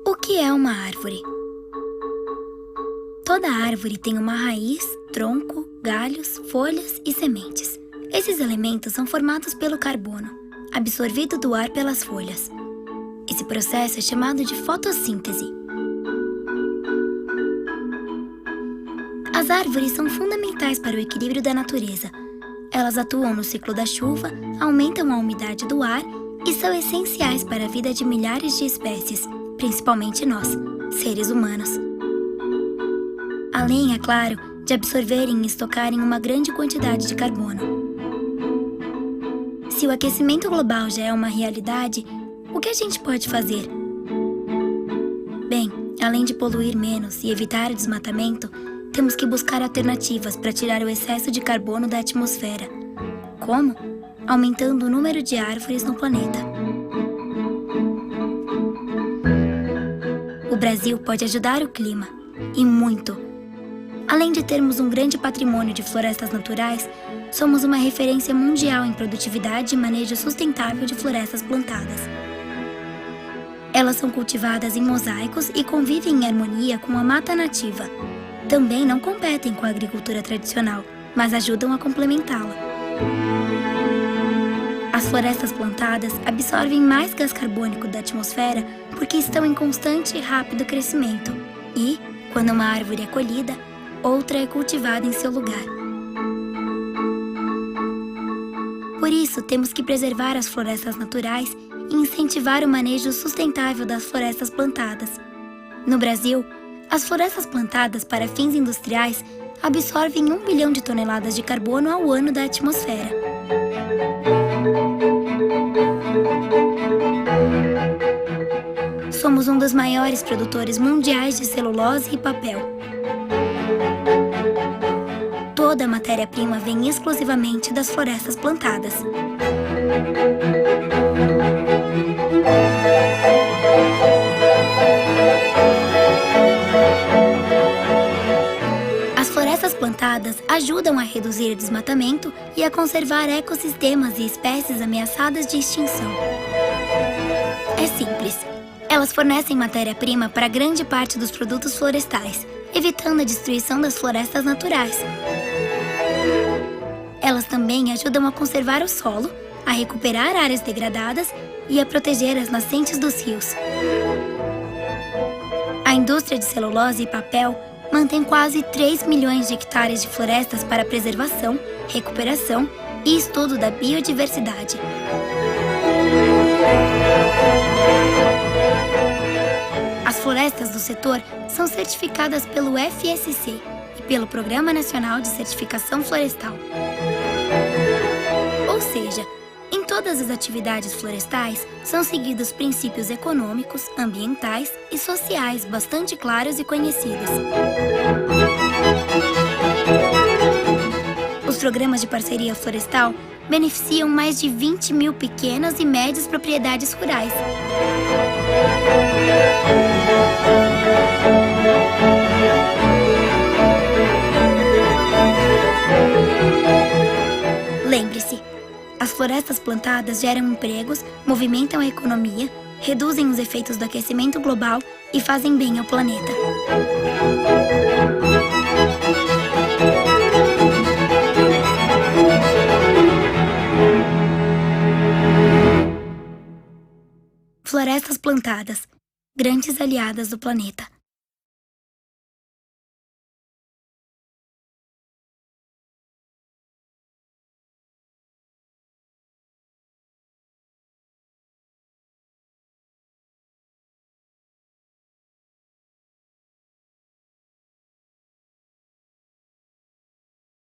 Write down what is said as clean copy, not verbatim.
O que é uma árvore? Toda árvore tem uma raiz, tronco, galhos, folhas e sementes. Esses elementos são formados pelo carbono, absorvido do ar pelas folhas. Esse processo é chamado de fotossíntese. As árvores são fundamentais para o equilíbrio da natureza. Elas atuam no ciclo da chuva, aumentam a umidade do ar e são essenciais para a vida de milhares de espécies, principalmente nós, seres humanos. Além, é claro, de absorverem e estocarem uma grande quantidade de carbono. Se o aquecimento global já é uma realidade, o que a gente pode fazer? Bem, além de poluir menos e evitar o desmatamento, temos que buscar alternativas para tirar o excesso de carbono da atmosfera. Como? Aumentando o número de árvores no planeta. O Brasil pode ajudar o clima, e muito. Além de termos um grande patrimônio de florestas naturais, somos uma referência mundial em produtividade e manejo sustentável de florestas plantadas. Elas são cultivadas em mosaicos e convivem em harmonia com a mata nativa. Também não competem com a agricultura tradicional, mas ajudam a complementá-la. As florestas plantadas absorvem mais gás carbônico da atmosfera porque estão em constante e rápido crescimento. E, quando uma árvore é colhida, outra é cultivada em seu lugar. Por isso, temos que preservar as florestas naturais e incentivar o manejo sustentável das florestas plantadas. No Brasil, as florestas plantadas para fins industriais absorvem 1 bilhão de toneladas de carbono ao ano da atmosfera. Somos um dos maiores produtores mundiais de celulose e papel. Toda a matéria-prima vem exclusivamente das florestas plantadas. As florestas plantadas ajudam a reduzir o desmatamento e a conservar ecossistemas e espécies ameaçadas de extinção. É simples. Elas fornecem matéria-prima para grande parte dos produtos florestais, evitando a destruição das florestas naturais. Elas também ajudam a conservar o solo, a recuperar áreas degradadas e a proteger as nascentes dos rios. A indústria de celulose e papel mantém quase 3 milhões de hectares de florestas para preservação, recuperação e estudo da biodiversidade. As florestas do setor são certificadas pelo FSC e pelo Programa Nacional de Certificação Florestal. Ou seja, em todas as atividades florestais são seguidos princípios econômicos, ambientais e sociais bastante claros e conhecidos. Os programas de parceria florestal beneficiam mais de 20 mil pequenas e médias propriedades rurais. Lembre-se, as florestas plantadas geram empregos, movimentam a economia, reduzem os efeitos do aquecimento global e fazem bem ao planeta. Florestas plantadas, grandes aliadas do planeta.